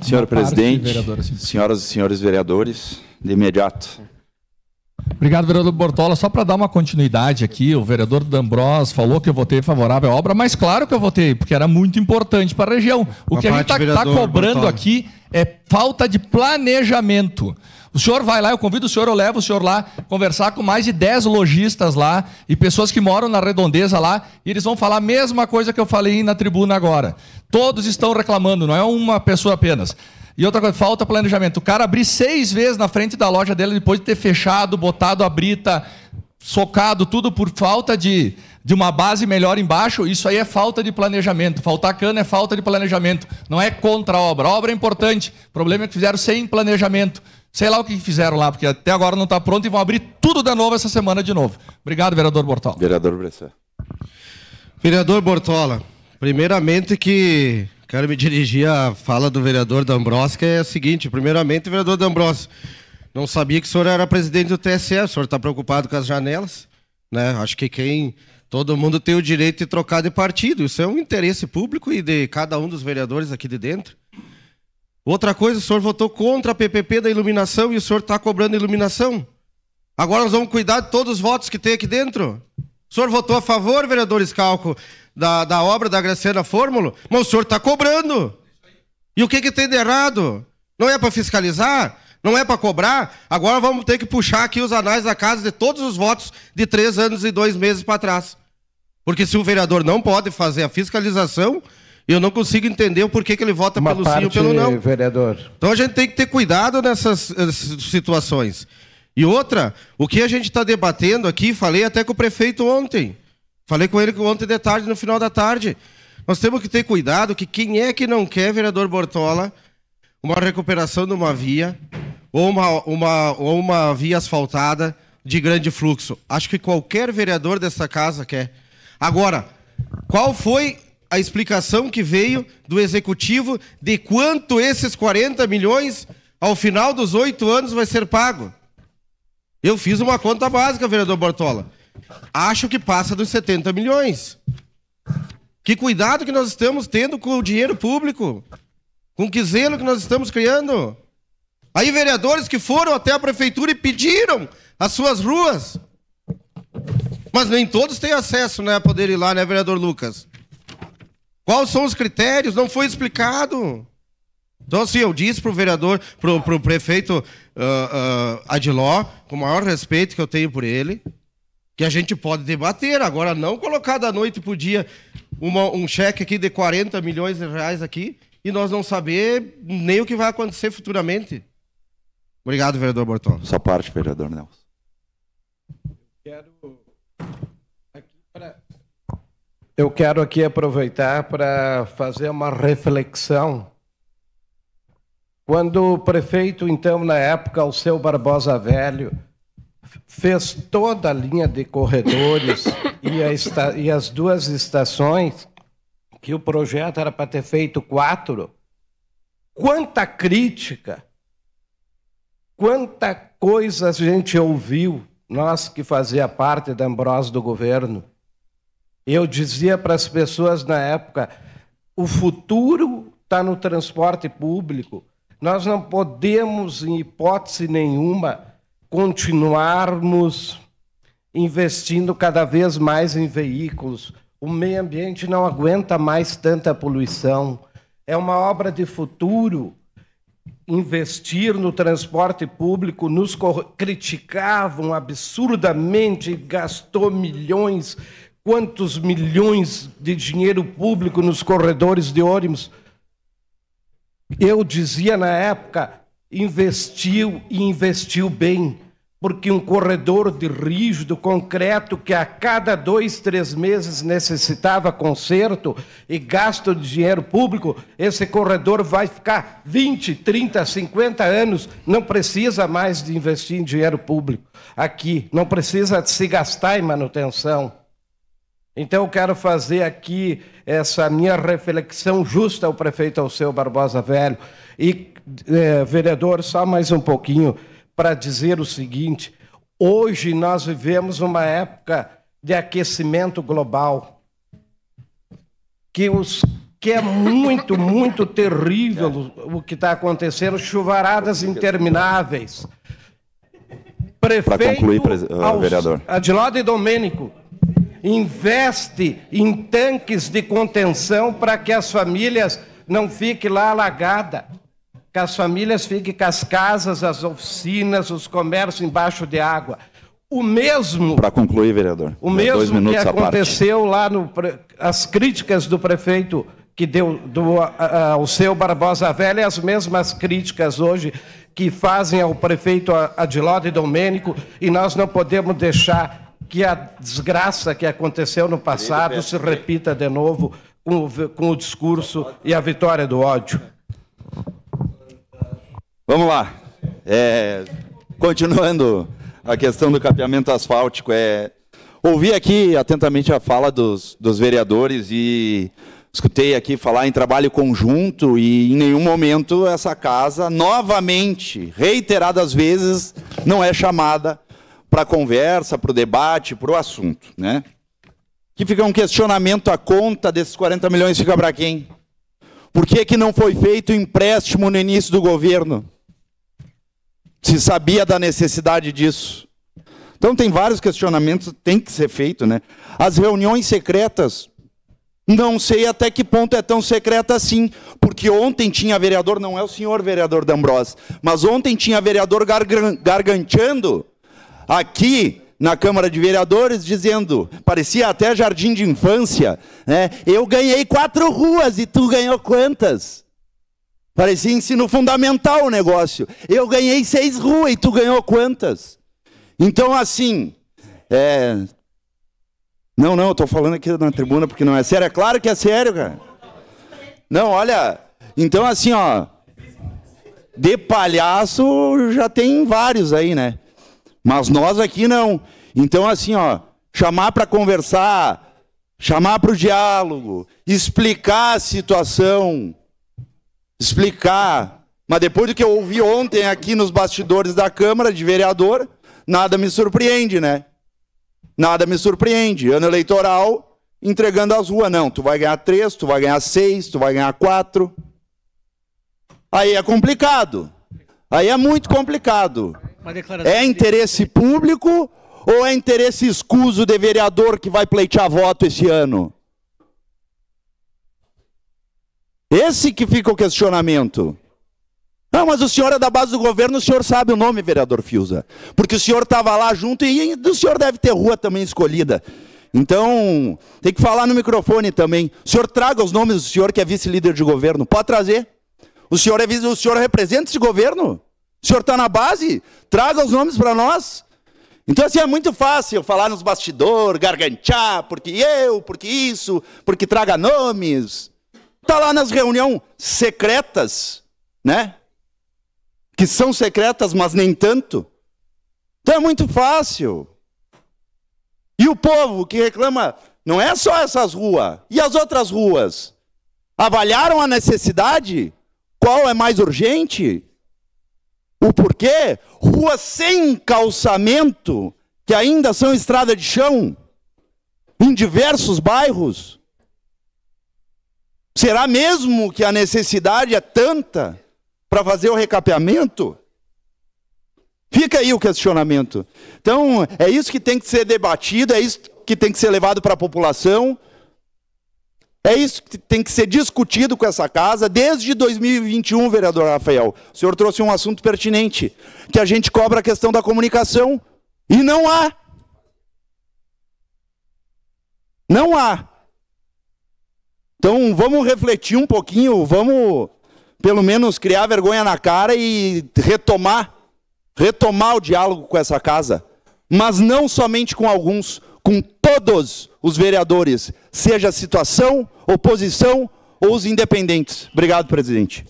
Senhor presidente, senhoras e senhores vereadores, de imediato. Obrigado, vereador Bortola. Só para dar uma continuidade aqui, o vereador D'Ambros falou que eu votei favorável à obra, mas claro que eu votei, porque era muito importante para a região. O que a gente está cobrando Bortola aqui é falta de planejamento. O senhor vai lá, eu convido o senhor, eu levo o senhor lá conversar com mais de 10 lojistas lá e pessoas que moram na redondeza lá, e eles vão falar a mesma coisa que eu falei na tribuna agora. Todos estão reclamando, não é uma pessoa apenas. E outra coisa, falta planejamento. O cara abrir 6 vezes na frente da loja dele depois de ter fechado, botado a brita, socado tudo por falta de uma base melhor embaixo, isso aí é falta de planejamento. Faltar cana é falta de planejamento. Não é contra a obra. A obra é importante. O problema é que fizeram sem planejamento. Sei lá o que fizeram lá, porque até agora não está pronto e vão abrir tudo de novo essa semana de novo. Obrigado, vereador Bortola. Vereador Bressan. Vereador Bortola, primeiramente que quero me dirigir à fala do vereador D'Ambros, que é o seguinte. Primeiramente, vereador D'Ambros, não sabia que o senhor era presidente do TSE, o senhor está preocupado com as janelas, né? Acho que todo mundo tem o direito de trocar de partido, isso é um interesse público e de cada um dos vereadores aqui de dentro. Outra coisa, o senhor votou contra a PPP da iluminação e o senhor está cobrando iluminação. Agora nós vamos cuidar de todos os votos que tem aqui dentro. O senhor votou a favor, vereador Scalco, da obra da Graciana Fórmulo, mas o senhor está cobrando. E o que tem de errado? Não é para fiscalizar? Não é para cobrar? Agora vamos ter que puxar aqui os anais da casa de todos os votos de 3 anos e 2 meses para trás. Porque se o vereador não pode fazer a fiscalização, eu não consigo entender o porquê que ele vota pelo sim ou pelo não. Vereador. Então a gente tem que ter cuidado nessas situações. E outra, o que a gente está debatendo aqui, falei até com o prefeito ontem. Falei com ele ontem de tarde, no final da tarde. Nós temos que ter cuidado que quem é que não quer, vereador Bortola, uma recuperação de uma via ou uma via asfaltada de grande fluxo. Acho que qualquer vereador dessa casa quer. Agora, qual foi a explicação que veio do executivo de quanto esses 40 milhões ao final dos 8 anos vai ser pago? Eu fiz uma conta básica, vereador Bortola. Acho que passa dos 70 milhões. Que cuidado que nós estamos tendo com o dinheiro público. Com que zelo que nós estamos criando. Aí vereadores que foram até a prefeitura e pediram as suas ruas. Mas nem todos têm acesso, né, a poder ir lá, né, vereador Lucas? Quais são os critérios? Não foi explicado. Então, assim, eu disse para o vereador, para o prefeito Adiló, com o maior respeito que eu tenho por ele, que a gente pode debater. Agora, não colocar da noite para o dia um cheque aqui de 40 milhões de reais aqui e nós não saber nem o que vai acontecer futuramente. Obrigado, vereador Bortola. Sua parte, vereador Nelson. Eu quero aqui aproveitar para fazer uma reflexão. Quando o prefeito, então, na época, Alceu Barbosa Velho, fez toda a linha de corredores e as 2 estações, que o projeto era para ter feito 4, quanta crítica, quanta coisa a gente ouviu, nós que fazia parte da D'Ambros do governo. Eu dizia para as pessoas na época, o futuro está no transporte público. Nós não podemos, em hipótese nenhuma, continuarmos investindo cada vez mais em veículos. O meio ambiente não aguenta mais tanta poluição. É uma obra de futuro. Investir no transporte público, nos criticavam absurdamente, gastou milhões, quantos milhões de dinheiro público nos corredores de ônibus. Eu dizia na época, investiu e investiu bem, porque um corredor de rígido, concreto, que a cada 2, 3 meses necessitava conserto e gasto de dinheiro público, esse corredor vai ficar 20, 30, 50 anos, não precisa mais de investir em dinheiro público aqui, não precisa se gastar em manutenção. Então eu quero fazer aqui essa minha reflexão justa ao prefeito Alceu Barbosa Velho. E, vereador, só mais um pouquinho para dizer o seguinte: hoje nós vivemos uma época de aquecimento global, que que é muito, muito terrível o que está acontecendo, chuvaradas intermináveis. Prefeito, para concluir, vereador. Adilode Domênico, investe em tanques de contenção para que as famílias não fiquem lá alagadas, que as famílias fiquem com as casas, as oficinas, os comércios embaixo de água. O mesmo... Para concluir, vereador. O mesmo que aconteceu lá, as críticas do prefeito que deu ao seu Barbosa Velha, e as mesmas críticas hoje que fazem ao prefeito Adilode Domênico, e nós não podemos deixar que a desgraça que aconteceu no passado se repita de novo com o discurso e a vitória do ódio. Vamos lá. Continuando a questão do capeamento asfáltico, ouvi aqui atentamente a fala dos vereadores e escutei aqui falar em trabalho conjunto e em nenhum momento essa casa, novamente, reiteradas vezes, não é chamada para a conversa, para o debate, para o assunto, né? Que fica um questionamento, a conta desses 40 milhões fica para quem? Por que não foi feito empréstimo no início do governo? Se sabia da necessidade disso. Então tem vários questionamentos, tem que ser feito, né? As reuniões secretas, não sei até que ponto é tão secreta assim, porque ontem tinha vereador, não é o senhor vereador D'Ambrós, mas ontem tinha vereador garganteando aqui na Câmara de Vereadores, dizendo, parecia até jardim de infância, né? Eu ganhei 4 ruas e tu ganhou quantas? Parecia ensino fundamental o negócio. Eu ganhei 6 ruas e tu ganhou quantas? Então, assim, Não, eu estou falando aqui na tribuna porque não é sério. É claro que é sério, cara. Não, olha, então assim, ó, de palhaço já tem vários aí, né? Mas nós aqui não. Então assim, ó, chamar para conversar, chamar para o diálogo, explicar a situação, explicar. Mas depois do que eu ouvi ontem aqui nos bastidores da Câmara de Vereador, nada me surpreende, né? Nada me surpreende. Ano eleitoral, entregando as ruas. Não, tu vai ganhar 3, tu vai ganhar 6, tu vai ganhar 4. Aí é complicado. Aí é muito complicado. É interesse público ou é interesse escuso de vereador que vai pleitear voto esse ano? Esse que fica o questionamento. Não, mas o senhor é da base do governo, o senhor sabe o nome, vereador Fiuza. Porque o senhor estava lá junto e o senhor deve ter rua também escolhida. Então, tem que falar no microfone também. O senhor traga os nomes do senhor que é vice-líder de governo. Pode trazer. O senhor representa esse governo? O senhor está na base? Traga os nomes para nós. Então, assim, é muito fácil falar nos bastidores, gargantear, porque isso, porque traga nomes. Está lá nas reuniões secretas, né? Que são secretas, mas nem tanto. Então é muito fácil. E o povo que reclama, não é só essas ruas. E as outras ruas? Avaliaram a necessidade? Qual é mais urgente? O porquê? Ruas sem calçamento, que ainda são estrada de chão, em diversos bairros. Será mesmo que a necessidade é tanta para fazer o recapeamento? Fica aí o questionamento. Então, é isso que tem que ser debatido, é isso que tem que ser levado para a população, é isso que tem que ser discutido com essa casa desde 2021, vereador Rafael. O senhor trouxe um assunto pertinente, que a gente cobra a questão da comunicação, e não há. Não há. Então, vamos refletir um pouquinho, vamos pelo menos criar vergonha na cara e retomar o diálogo com essa casa. Mas não somente com alguns, com todos os vereadores, seja a situação, oposição ou os independentes. Obrigado, presidente.